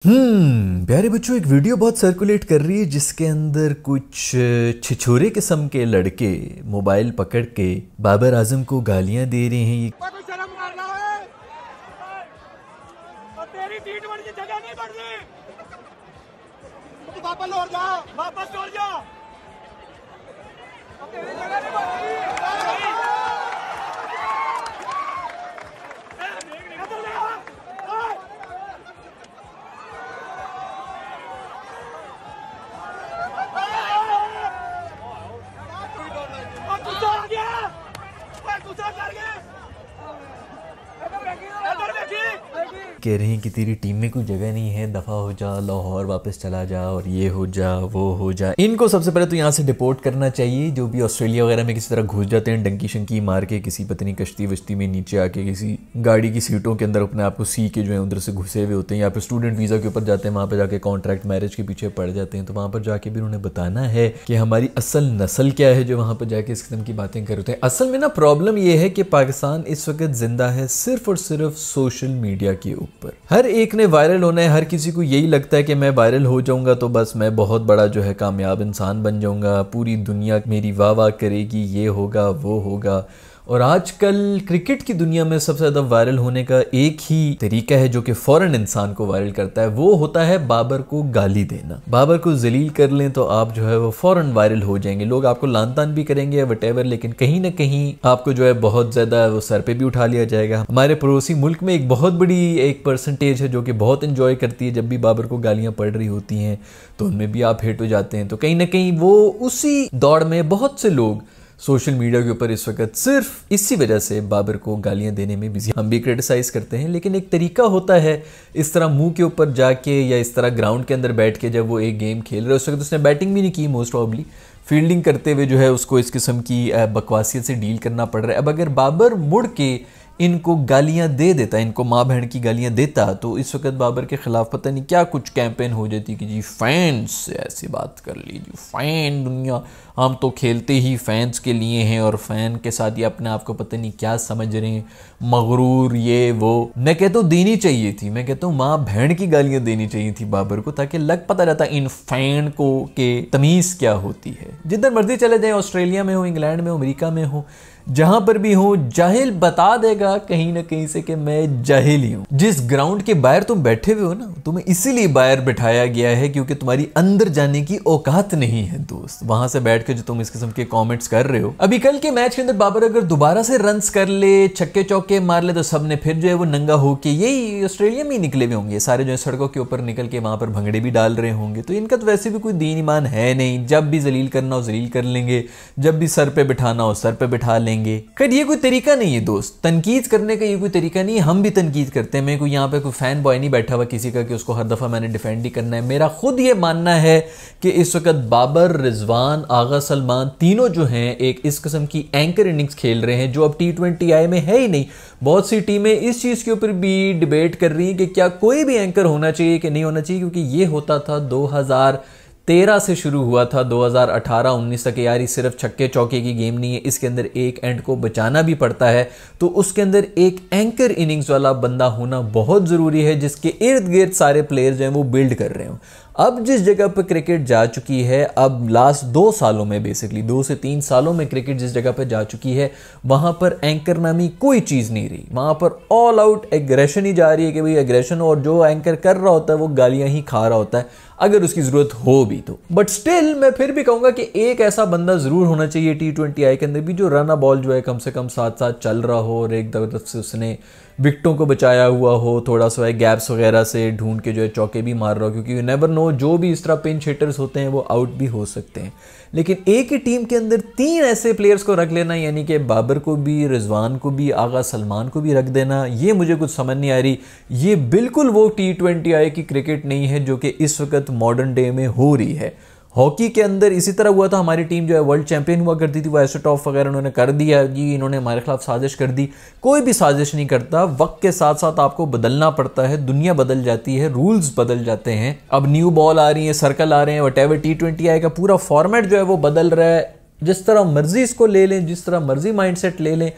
प्यारे बच्चों, एक वीडियो बहुत सर्कुलेट कर रही है जिसके अंदर कुछ छिछोरे किस्म के लड़के मोबाइल पकड़ के बाबर आजम को गालियां दे रहे हैं। शर्म कर रहा है और तेरी T20 की जगह नहीं बढ़ रही। तू वापस लौट जा, वापस लौट जा। तेरी जगह नहीं बढ़ रही। कह रहे हैं कि तेरी टीम में कोई जगह नहीं है, दफा हो जा, लाहौर वापस चला जा और ये हो जा वो हो जा। इनको सबसे पहले तो यहाँ से डिपोर्ट करना चाहिए। जो भी ऑस्ट्रेलिया वगैरह में किसी तरह घुस जाते हैं डंकी शंकी मार के, किसी पत्नी कश्ती वश्ती में नीचे आके किसी गाड़ी की सीटों के अंदर अपने आप को सी के जो है उधर से घुसे हुए होते हैं, या फिर स्टूडेंट वीज़ा के ऊपर जाते हैं, वहाँ पर जाके कॉन्ट्रैक्ट मैरिज के पीछे पड़ जाते हैं। तो वहाँ पर जाके भी उन्होंने बताना है कि हमारी असल नस्ल क्या है, जो वहाँ पर जाके इस किस्म की बातें करते हैं। असल में ना प्रॉब्लम यह है कि पाकिस्तान इस वक्त जिंदा है सिर्फ और सिर्फ सोशल मीडिया के ऊपर। हर एक ने वायरल होना है, हर किसी को यही लगता है कि मैं वायरल हो जाऊंगा तो बस मैं बहुत बड़ा जो है कामयाब इंसान बन जाऊंगा, पूरी दुनिया मेरी वाह वाह करेगी, ये होगा वो होगा। और आजकल क्रिकेट की दुनिया में सबसे ज़्यादा वायरल होने का एक ही तरीका है जो कि फ़ौरन इंसान को वायरल करता है, वो होता है बाबर को गाली देना। बाबर को जलील कर लें तो आप जो है वो फ़ौरन वायरल हो जाएंगे, लोग आपको लान तान भी करेंगे या वटेवर, लेकिन कहीं ना कहीं आपको जो है बहुत ज़्यादा वो सर पे भी उठा लिया जाएगा। हमारे पड़ोसी मुल्क में एक बहुत बड़ी एक परसेंटेज है जो कि बहुत इंजॉय करती है जब भी बाबर को गालियाँ पड़ रही होती हैं, तो उनमें भी आप हिट हो जाते हैं। तो कहीं ना कहीं वो उसी दौड़ में बहुत से लोग सोशल मीडिया के ऊपर इस वक्त सिर्फ इसी वजह से बाबर को गालियां देने में बिजी। हम भी क्रिटिसाइज करते हैं, लेकिन एक तरीका होता है इस तरह मुंह के ऊपर जाके या इस तरह ग्राउंड के अंदर बैठ के, जब वो एक गेम खेल रहे उस वक्त उसने बैटिंग भी नहीं की, मोस्ट प्रॉब्ली फील्डिंग करते हुए जो है उसको इस किस्म की बकवासियत से डील करना पड़ रहा है। अब अगर बाबर मुड़ के इनको गालियां दे देता, इनको माँ बहन की गालियां देता, तो इस वक्त बाबर के खिलाफ पता नहीं क्या कुछ कैंपेन हो जाती कि जी फैंस से ऐसी बात कर लीजिए, फैन दुनिया, हम तो खेलते ही फैंस के लिए हैं और फैन के साथ ये अपने आप को पता नहीं क्या समझ रहे हैं, मगरूर ये वो। मैं कहता हूँ देनी चाहिए थी, मैं कहता हूँ माँ बहन की गालियां देनी चाहिए थी बाबर को, ताकि लग पता रहता इन फैन को के तमीज़ क्या होती है। जिधर मर्जी चले जाए, ऑस्ट्रेलिया में हो, इंग्लैंड में हो, अमेरिका में हो, जहां पर भी हो, जाहिल बता देगा कहीं ना कहीं से कि मैं जाहिल ही हूं। जिस ग्राउंड के बाहर तुम बैठे हुए हो ना, तुम्हें इसीलिए बाहर बिठाया गया है क्योंकि तुम्हारी अंदर जाने की औकात नहीं है दोस्त। वहां से बैठ के जो तुम इस किस्म के कमेंट्स कर रहे हो। अभी कल के मैच के अंदर बाबर अगर दोबारा से रन्स कर ले, छक्के चौके मार ले, तो सबने फिर जो है वो नंगा होके, यही ऑस्ट्रेलिया में ही निकले हुए होंगे सारे, जो है सड़कों के ऊपर निकल के वहां पर भंगड़े भी डाल रहे होंगे। तो इनका तो वैसे भी कोई दीन ईमान है नहीं, जब भी जलील करना हो जलील कर लेंगे, जब भी सर पे बिठाना हो सर पे बिठा लेंगे। खैर ये कोई तरीका नहीं है दोस्त, तनकीद करने का ये कोई तरीका नहीं है। हम भी तनकीद करते हैं, मैं कोई यहाँ पे कोई फैन बॉय नहीं बैठा हुआ किसी का कि उसको हर दफ़ा मैंने डिफेंड ही करना है। मेरा खुद ये मानना है कि इस वक्त बाबर, रिजवान, आगा सलमान तीनों जो हैं एक इस किस्म की एंकर इनिंग्स खेल रहे हैं जो अब T20I में है ही नहीं। बहुत सी टीमें इस चीज़ के ऊपर भी डिबेट कर रही हैं कि क्या कोई भी एंकर होना चाहिए कि नहीं होना चाहिए, क्योंकि ये होता था 2013 से शुरू हुआ था 2018-19 तक। यार सिर्फ छक्के चौके की गेम नहीं है, इसके अंदर एक एंड को बचाना भी पड़ता है, तो उसके अंदर एक एंकर इनिंग्स वाला बंदा होना बहुत ज़रूरी है जिसके इर्द गिर्द सारे प्लेयर्स जो हैं वो बिल्ड कर रहे हों। अब जिस जगह पर क्रिकेट जा चुकी है, अब लास्ट 2 सालों में, बेसिकली 2 से 3 सालों में क्रिकेट जिस जगह पर जा चुकी है, वहाँ पर एंकर नामी कोई चीज़ नहीं रही। वहाँ पर ऑल आउट एग्रेशन ही जा रही है कि भाई एग्रेशन, और जो एंकर कर रहा होता है वो गालियाँ ही खा रहा होता है अगर उसकी ज़रूरत हो भी तो। बट स्टिल मैं फिर भी कहूँगा कि एक ऐसा बंदा ज़रूर होना चाहिए T20I के अंदर भी जो रन बॉल जो है कम से कम साथ साथ चल रहा हो और एक तरफ से उसने विकेटों को बचाया हुआ हो, थोड़ा सा गैप्स वगैरह से ढूंढ के जो है चौके भी मार रहा हो, क्योंकि यू नेवर नो, जो भी इस तरह पिंच हिटर्स होते हैं वो आउट भी हो सकते हैं। लेकिन एक ही टीम के अंदर 3 ऐसे प्लेयर्स को रख लेना, यानी कि बाबर को भी, रिजवान को भी, आगा सलमान को भी रख देना, ये मुझे कुछ समझ नहीं आ रही। ये बिल्कुल वो T20I की क्रिकेट नहीं है जो कि इस वक्त मॉडर्न डे में हो रही है। हॉकी के अंदर इसी तरह हुआ था, हमारी टीम जो है वर्ल्ड चैंपियन हुआ करती थी, वो एस्ट्रोटॉफ वगैरह उन्होंने कर दिया जी, इन्होंने हमारे खिलाफ साजिश कर दी। कोई भी साजिश नहीं करता, वक्त के साथ साथ आपको बदलना पड़ता है, दुनिया बदल जाती है, रूल्स बदल जाते हैं। अब न्यू बॉल आ रही है, सर्कल आ रहे हैं, वटेवर, T20I का पूरा फॉर्मेट जो है वो बदल रहा है। जिस तरह मर्जी इसको ले लें, जिस तरह मर्जी माइंडसेट ले लें,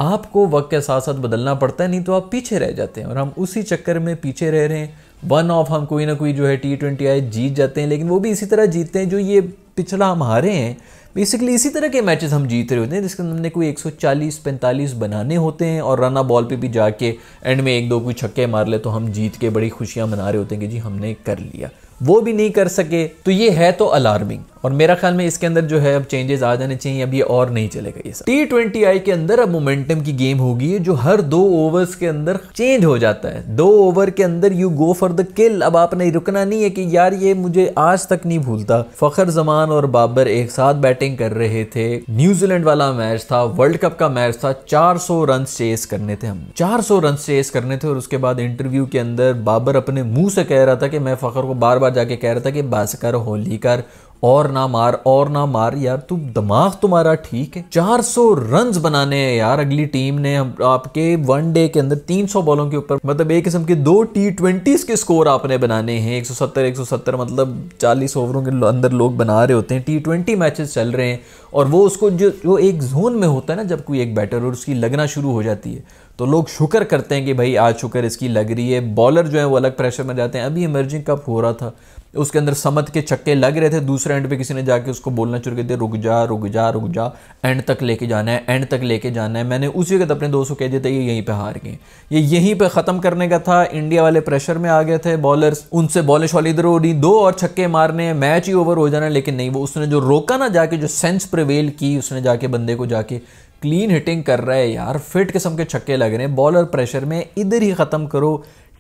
आपको वक्त के साथ साथ बदलना पड़ता है, नहीं तो आप पीछे रह जाते हैं। और हम उसी चक्कर में पीछे रह रहे हैं, वन ऑफ हम कोई ना कोई जो है T20I जीत जाते हैं, लेकिन वो भी इसी तरह जीतते हैं जो ये पिछला हम हारे हैं। बेसिकली इसी तरह के मैचेस हम जीत रहे होते हैं जिसके अंदर हमने कोई 140-45 बनाने होते हैं और रन बॉल पे भी जाके एंड में 1-2 कोई छक्के मार ले तो हम जीत के बड़ी खुशियां मना रहे होते हैं कि जी हमने कर लिया। वो भी नहीं कर सके तो ये है तो अलार्मिंग, और मेरा ख्याल में इसके अंदर जो है अब चेंजेस आ जाने चाहिए, अब ये और नहीं चलेगा ये सब। T20I के अंदर अब मोमेंटम की गेम होगी जो हर 2 ओवर्स के अंदर चेंज हो जाता है। 2 ओवर के अंदर यू गो फॉर द किल। अब आपने रुकना नहीं है कि यार ये मुझे आज तक नहीं भूलता, फखर जमान और बाबर एक साथ बैटिंग कर रहे थे, न्यूजीलैंड वाला मैच था, वर्ल्ड कप का मैच था, 400 रन चेस करने थे, हम 400 रन चेस करने थे। और उसके बाद इंटरव्यू के अंदर बाबर अपने मुंह से कह रहा था कि मैं फखर को बार बार जाके कह रहा था कि बस कर, होली कर, और ना मार और ना मार, यार तू दिमाग तुम्हारा ठीक है। 400 रन्स बनाने हैं यार अगली टीम ने। आपके वनडे के अंदर 300 बॉलों के ऊपर, मतलब एक किस्म के 2 T20s के स्कोर आपने बनाने हैं। 170 मतलब 40 ओवरों के अंदर लोग बना रहे होते हैं। T20 मैचेस चल रहे हैं और वो उसको जो एक जोन में होता है ना, जब कोई एक बैटर और उसकी लगना शुरू हो जाती है तो लोग शुक्र करते हैं कि भाई आज शुक्र इसकी लग रही है। बॉलर जो है वो अलग प्रेशर में जाते हैं। अभी इमर्जिंग कप हो रहा था, उसके अंदर समत के छक्के लग रहे थे, दूसरे एंड पे किसी ने जाके उसको बोलना शुरू कर दिया, रुक जा रुक जा रुक जा, एंड तक लेके जाना है, एंड तक लेके जाना है। मैंने उसी वक्त अपने दोस्तों को कह दिया था ये यहीं पे हार गए, ये यहीं पे ख़त्म करने का था। इंडिया वाले प्रेशर में आ गए थे बॉलर्स, उनसे बॉलिश वाली इधर हो रही, 2 और छक्के मारने हैं, मैच ही ओवर हो जाना। लेकिन नहीं, वो उसने जो रोका ना, जाके जो सेंस प्रिवेल की, उसने जाके बंदे को जाके क्लीन हिटिंग कर रहा है यार, फिट किस्म के छक्के लग रहे हैं। बॉलर प्रेशर में इधर ही ख़त्म करो।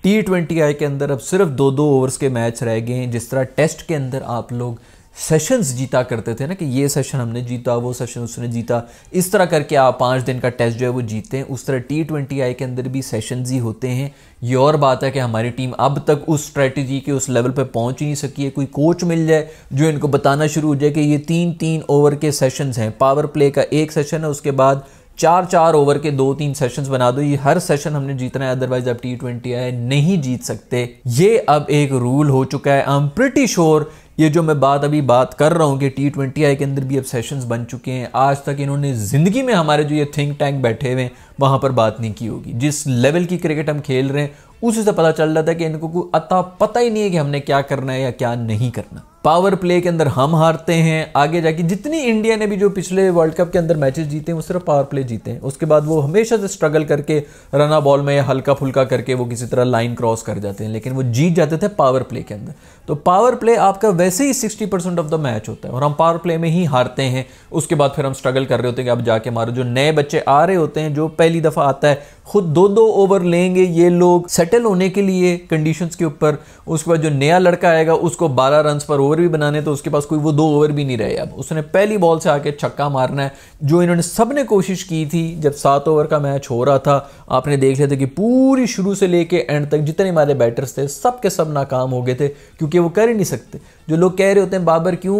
T20I के अंदर अब सिर्फ 2-2 ओवर्स के मैच रह गए हैं। जिस तरह टेस्ट के अंदर आप लोग सेशंस जीता करते थे ना, कि ये सेशन हमने जीता, वो सेशन उसने जीता, इस तरह करके आप 5 दिन का टेस्ट जो है वो जीते हैं, उस तरह T20I के अंदर भी सेशंस ही होते हैं। ये और बात है कि हमारी टीम अब तक उस स्ट्रेटजी के उस लेवल पे पहुंच ही नहीं सकी है। कोई कोच मिल जाए जो इनको बताना शुरू हो जाए कि ये 3-3 ओवर के सेशंस हैं, पावर प्ले का एक सेशन है, उसके बाद 4-4 ओवर के 2-3 सेशंस बना दो, ये हर सेशन हमने जीतना है, अदरवाइज आप T20I नहीं जीत सकते। ये अब एक रूल हो चुका है। आई एम प्रिटी श्योर ये जो मैं अभी बात कर रहा हूँ कि T20I के अंदर भी अब सेशंस बन चुके हैं। आज तक इन्होंने ज़िंदगी में हमारे जो ये थिंक टैंक बैठे हुए हैं वहाँ पर बात नहीं की होगी। जिस लेवल की क्रिकेट हम खेल रहे हैं उसी से पता चल रहा था कि इनको कोई अता पता ही नहीं है कि हमने क्या करना है या क्या नहीं करना। पावर प्ले के अंदर हम हारते हैं। आगे जाके जितनी इंडिया ने भी जो पिछले वर्ल्ड कप के अंदर मैचेस जीते हैं वो सिर्फ पावर प्ले जीते हैं। उसके बाद वो हमेशा से स्ट्रगल करके रना बॉल में हल्का फुल्का करके वो किसी तरह लाइन क्रॉस कर जाते हैं, लेकिन वो जीत जाते थे पावर प्ले के अंदर। तो पावर प्ले आपका वैसे ही 60% ऑफ द मैच होता है और हम पावर प्ले में ही हारते हैं। उसके बाद फिर हम स्ट्रगल कर रहे होते हैं कि अब जाके मारो। जो नए बच्चे आ रहे होते हैं, जो पहली दफ़ा आता है, खुद 2-2 ओवर लेंगे ये लोग सेटल होने के लिए कंडीशंस के ऊपर। उसके बाद जो नया लड़का आएगा उसको 12 रन पर ओवर भी बनाने, तो उसके पास कोई वो 2 ओवर भी नहीं रहे। अब उसने पहली बॉल से आके छक्का मारना है, जो इन्होंने सबने कोशिश की थी। जब 7 ओवर का मैच हो रहा था आपने देख लिया था कि पूरी शुरू से लेके एंड तक जितने हमारे बैटर्स थे सब के सब नाकाम हो गए थे, क्योंकि वो कर ही नहीं सकते। जो लोग कह रहे होते हैं बाबर क्यों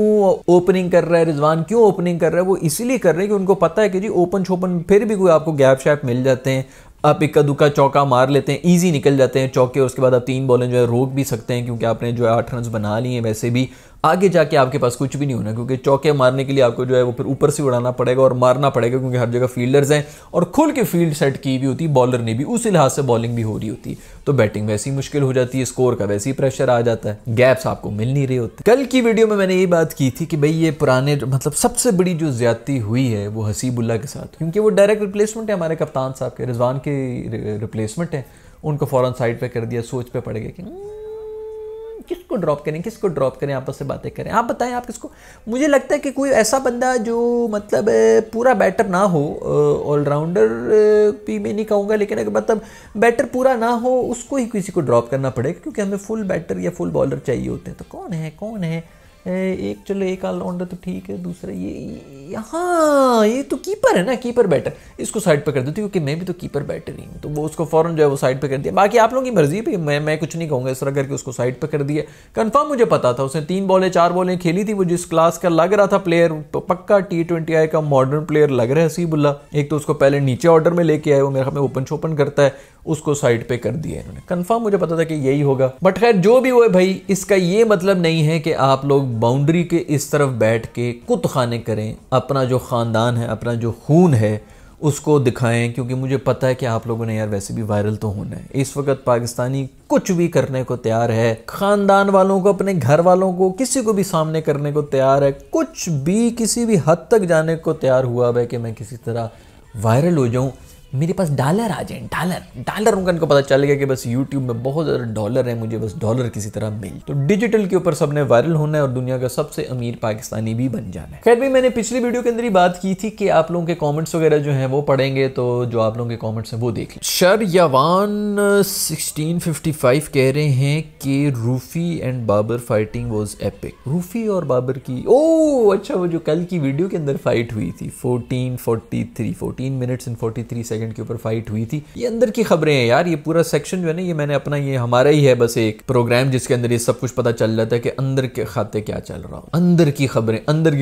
ओपनिंग कर रहा है, रिजवान क्यों ओपनिंग कर रहा है, वो इसीलिए कर रहे हैं कि उनको पता है कि जी ओपन शोपन फिर भी कोई आपको गैप शैप मिल जाते हैं, आप इक्का दुक्का चौका मार लेते हैं, इजी निकल जाते हैं चौके। उसके बाद आप 3 बॉलें जो है रोक भी सकते हैं, क्योंकि आपने जो है 8 रन बना लिए हैं। वैसे भी आगे जाके आपके पास कुछ भी नहीं होना, क्योंकि चौके मारने के लिए आपको जो है वो फिर ऊपर से उड़ाना पड़ेगा और मारना पड़ेगा, क्योंकि हर जगह फील्डर्स हैं और खुल के फील्ड सेट की भी होती है बॉलर ने भी, उसी लिहाज से बॉलिंग भी हो रही होती है। तो बैटिंग वैसी मुश्किल हो जाती है, स्कोर का वैसे ही प्रेशर आ जाता है, गैप्स आपको मिल नहीं रहे होते। कल की वीडियो में मैंने ये बात की थी कि भाई ये पुराने मतलब सबसे बड़ी जो ज्यादती हुई है वो हसीबुल्ला के साथ, क्योंकि वो डायरेक्ट रिप्लेसमेंट है हमारे कप्तान साहब के, रिजवान के रिप्लेसमेंट है। उनको फौरन साइड पे कर दिया, सोच पे पड़ गए कि किसको ड्रॉप करें, किसको ड्रॉप करें, आपस से बातें करें। आप बताएं आप किसको। मुझे लगता है कि कोई ऐसा बंदा जो मतलब पूरा बैटर ना हो, ऑलराउंडर भी मैं नहीं कहूँगा, लेकिन अगर मतलब बैटर पूरा ना हो उसको ही किसी को ड्रॉप करना पड़ेगा, क्योंकि हमें फुल बैटर या फुल बॉलर चाहिए होते हैं। तो कौन है एक, चलो एक ऑलराउंडर तो ठीक है, दूसरा ये हाँ ये तो कीपर है ना, कीपर बैटर, इसको साइड पे कर देती हूँ, क्योंकि मैं भी तो कीपर बैटर ही हूँ। तो वो उसको फौरन जो है वो साइड पे कर दिया। बाकी आप लोगों की मर्जी भी, मैं कुछ नहीं कहूँगा, इस तरह करके उसको साइड पे कर दिया। कंफर्म मुझे पता था, उसने 3 बॉलें 4 बॉलें खेली थी, वो जिस क्लास का लग रहा था प्लेयर, पक्का T20I का मॉडर्न प्लेयर लग रहा है हसीबुल्ला। एक तो उसको पहले नीचे ऑर्डर में लेके आए, वो मेरे ख्याल में ओपन शोपन करता है, उसको साइड पे कर दिया इन्होंने। कंफर्म मुझे पता था कि यही होगा। बट खैर जो भी हो भाई, इसका ये मतलब नहीं है कि आप लोग बाउंड्री के इस तरफ बैठ के कुत खाने करें। अपना जो ख़ानदान है, अपना जो खून है, उसको दिखाएं, क्योंकि मुझे पता है कि आप लोगों ने यार वैसे भी वायरल तो होना है। इस वक्त पाकिस्तानी कुछ भी करने को तैयार है, खानदान वालों को, अपने घर वालों को, किसी को भी सामने करने को तैयार है, कुछ भी किसी भी हद तक जाने को तैयार हुआ है कि मैं किसी तरह वायरल हो जाऊं, मेरे पास डॉलर आ जाए, डॉलर उनको पता चल गया कि बस यूट्यूब में बहुत ज़्यादा डॉलर है, मुझे बस डॉलर किसी तरह मिल। तो डिजिटल के ऊपर सबने वायरल होना है और दुनिया का सबसे अमीर पाकिस्तानी भी बन जाना है। खैर भी मैंने पिछली वीडियो के अंदर ही बात की थी कि आप लोगों के कमेंट्स वगैरह जो हैं वो पढ़ेंगे, तो जो आप लोगों के कमेंट्स हैं वो देख लें। शरयावान 1655 कह रहे हैं कि Ruffy and Babar fighting was epic. Ruffy और बाबर की, ओह अच्छा, वो जो कल की वीडियो के अंदर फाइट हुई थी 14 मिनट्स एंड 43 सेकंड के ऊपर फाइट हुई थी। ये अंदर की खबरें हैं यार, ये पूरा सेक्शन जो है ना, ये मैंने अपना, ये हमारा ही है बस एक प्रोग्राम जिसके अंदर ये सब कुछ पता चल जाता है कि अंदर के खाते क्या चल रहा हो। अंदर की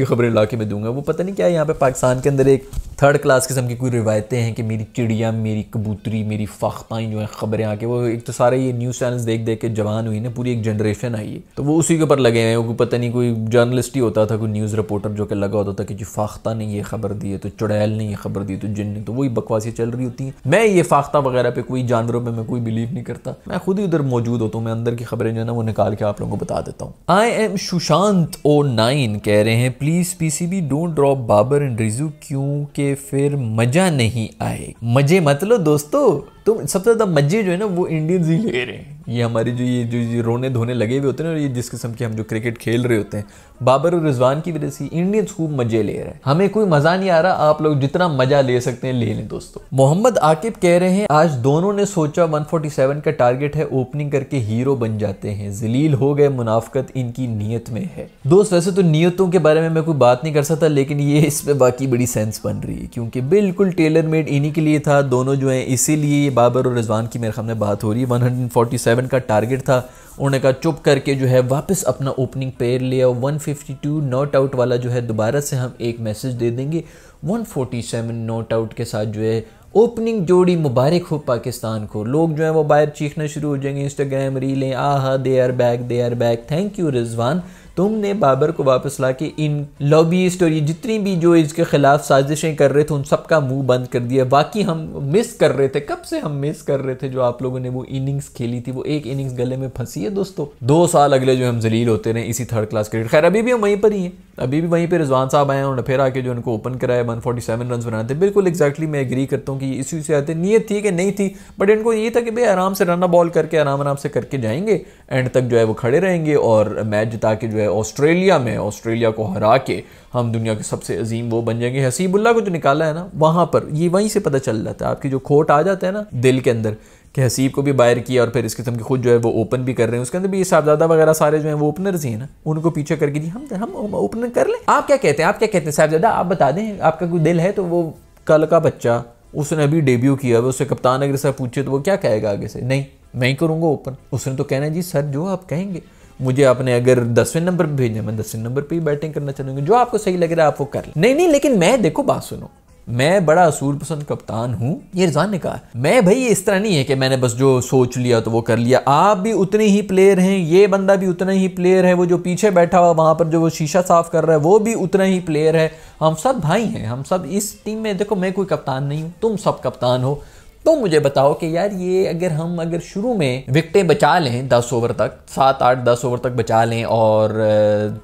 खबरें ला के मैं दूंगा। वो पता नहीं क्या है, यहाँ पे पाकिस्तान के अंदर एक थर्ड क्लास किस्म की कोई रिवायतें हैं कि मेरी चिड़िया, मेरी कबूतरी, मेरी फाख्ताएं जो है खबरें आके, वो एक तो सारे ये न्यूज़ चैनल्स देख देख के जवान हुई ना, पूरी एक जनरेशन आई है, तो वो उसी के ऊपर लगे हैं। वो पता नहीं कोई जर्नलिस्ट ही होता था, कोई न्यूज़ रिपोर्टर जो कि लगा होता था कि जो फाख्ता ने ये खबर दी है, तो चुड़ैल ने ये खबर दी, तो जिन ने, तो वही बकवासी चल रही होती है। मैं ये फाख्ता वगैरह पे, कोई जानवरों पे मैं कोई बिलीव नहीं करता, मैं खुद ही उधर मौजूद होता हूँ। मैं अंदर की खबरें जो है ना वो निकाल के आप लोगों को बता देता हूँ। आई एम सुशांत O9 कह रहे हैं please PCB don't drop Babar and Rizu, क्योंकि फिर मजा नहीं आए। मजे मत लो दोस्तों, तो सबसे ज़्यादा मजे जो है ना वो इंडियंस ही ले रहे हैं। ये हमारे जो ये रोने धोने लगे हुए होते हैं ना, ये जिस किस्म के हम जो क्रिकेट खेल रहे होते हैं बाबर और रिजवान की वजह से इंडियंस खूब मजे ले रहे हैं। हमें कोई मजा नहीं आ रहा, आप लोग जितना मजा ले सकते हैं ले लें दोस्तों। मोहम्मद आकिब कह रहे हैं आज दोनों ने सोचा 147 का टारगेट है, ओपनिंग करके हीरो बन जाते हैं, जलील हो गए, मुनाफकत इनकी नीयत में है। दोस्त वैसे तो नीयतों के बारे में मैं कोई बात नहीं कर सकता, लेकिन ये इसमें बाकी बड़ी सेंस बन रही है, क्योंकि बिल्कुल टेलर मेड इन्हीं के लिए था दोनों जो है, इसीलिए बाबर और रिजवान की मेरे सामने बात हो रही है। 147 का टारगेट था, उन्होंने कहा चुप करके जो है वापस अपना ओपनिंग पेयर लिया। 152 नॉट आउट वाला जो है दोबारा से हम एक मैसेज दे देंगे। 147 नॉट आउट के साथ जो है ओपनिंग जोड़ी मुबारक हो पाकिस्तान को। लोग जो है वो बाहर चीखना शुरू हो जाएंगे, इंस्टाग्राम रीलें, आहा they are back, thank you Rizwan, तुमने बाबर को वापस ला के इन लॉबीइस्ट और ये जितनी भी जो इसके खिलाफ साजिशें कर रहे थे उन सबका मुंह बंद कर दिया। बाकी हम मिस कर रहे थे, कब से हम मिस कर रहे थे जो आप लोगों ने वो इनिंग्स खेली थी, वो एक इनिंग्स गले में फंसी है दोस्तों। 2 साल अगले जो हम जलील होते रहे इसी थर्ड क्लास क्रिकेट। खैर अभी भी हम वहीं पर ही हैं, अभी भी वहीं पर रिजवान साहब आए, उन्होंने फिर आके जो उनको ओपन कराया, 147 रन बनाए थे। बिल्कुल एग्जैक्टली मैं एग्री करता हूँ कि इसी से आते, नीयत थी कि नहीं थी, बट इनको ये था कि भाई आराम से रन बॉल करके आराम से करके जाएंगे, एंड तक जो है वो खड़े रहेंगे और मैच जिता के जो है ऑस्ट्रेलिया को हरा के हम दुनिया के सबसे अजीम वो बन जाएंगे। हसीबुल्लाह को जो निकाला है ना वहाँ पर, ये वहीं से पता चल जाता है, आपकी जो खोट आ जाता है ना दिल के अंदर कि हसीब को भी बाहर किया और फिर इस किस्म के खुद जो है वो ओपन भी कर रहे हैं, उसके अंदर भी ये साहबजादा वगैरह सारे जो हैं वो ओपनर्स ही हैं ना, उनको पीछे करके जी हम ओपनर कर लें। आप क्या कहते हैं साहबजादा, आप बता दें, आपका कोई दिल है तो वो कल का बच्चा उसने अभी डेब्यू किया है, उससे कप्तान अगर से पूछे तो वो क्या कहेगा आगे से, नहीं मैं ही करूँगा ओपन। उसने तो कहना है जी सर जो आप कहेंगे, मुझे आपने अगर 10वें नंबर पे भेजना, मैं 10वें नंबर पे ही बैटिंग करना चाहूँगी, जो आपको सही लग रहा है आप वो कर लें। नहीं लेकिन मैं देखो बात सुनो, मैं बड़ा असूल पसंद कप्तान हूँ, ये रिजवान ने कहा। मैं भाई इस तरह नहीं है कि मैंने बस जो सोच लिया तो वो कर लिया। आप भी उतने ही प्लेयर हैं, ये बंदा भी उतना ही प्लेयर है, वो जो पीछे बैठा हुआ वहाँ पर जो वो शीशा साफ कर रहा है वो भी उतना ही प्लेयर है। हम सब भाई हैं, हम सब इस टीम में, देखो मैं कोई कप्तान नहीं हूँ, तुम सब कप्तान हो। तो मुझे बताओ कि यार ये अगर शुरू में विकेटें बचा लें 10 ओवर तक, 7-8-10 ओवर तक बचा लें और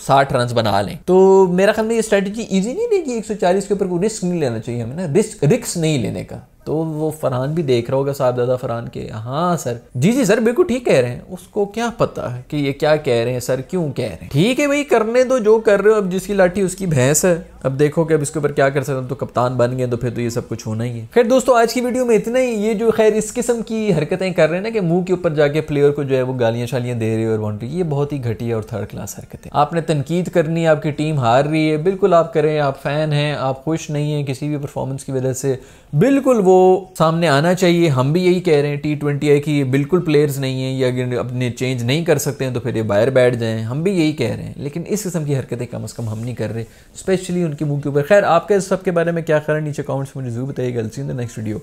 60 रन बना लें, तो मेरा ख्याल में ये स्ट्रेटजी इजी नहीं रहेगी। 140 के ऊपर कोई रिस्क नहीं लेना चाहिए हमें ना, रिस्क नहीं लेने का। तो वो फरहान भी देख रहा होगा साहबजादा फरहान के, हाँ सर जी सर बिल्कुल ठीक कह रहे हैं, उसको क्या पता है कि ये क्या कह रहे हैं सर, क्यों कह रहे हैं। ठीक है भाई करने दो जो कर रहे हो, अब जिसकी लाठी उसकी भैंस है, अब देखो कि अब इसके ऊपर क्या कर सकते हैं। तो कप्तान बन गए तो फिर तो ये सब कुछ होना ही है। खैर दोस्तों आज की वीडियो में इतना ही। ये जो खैर इस किस्म की हरकतें कर रहे हैं ना कि मुंह के ऊपर जाके प्लेयर को जो है वो गालियां शालियां दे रही है और वांट, ये बहुत ही घटिया और थर्ड क्लास हरकतें। आपने तनकीद करनी, आपकी टीम हार रही है, बिल्कुल आप करें, आप फैन हैं, आप खुश नहीं हैं किसी भी परफॉर्मेंस की वजह से, बिल्कुल वो सामने आना चाहिए। हम भी यही कह रहे हैं T20 है कि बिल्कुल प्लेयर्स नहीं है, या अगर अपने चेंज नहीं कर सकते हैं तो फिर ये बाहर बैठ जाएं, हम भी यही कह रहे हैं। लेकिन इस किस्म की हरकतें कम से कम हम नहीं कर रहे, स्पेशली उनके मुंह के ऊपर। खैर आपके इस सब के बारे में क्या ख्याल है नीचे कमेंट्स में मुझे जरूर बताइएगा। सी इन द नेक्स्ट वीडियो।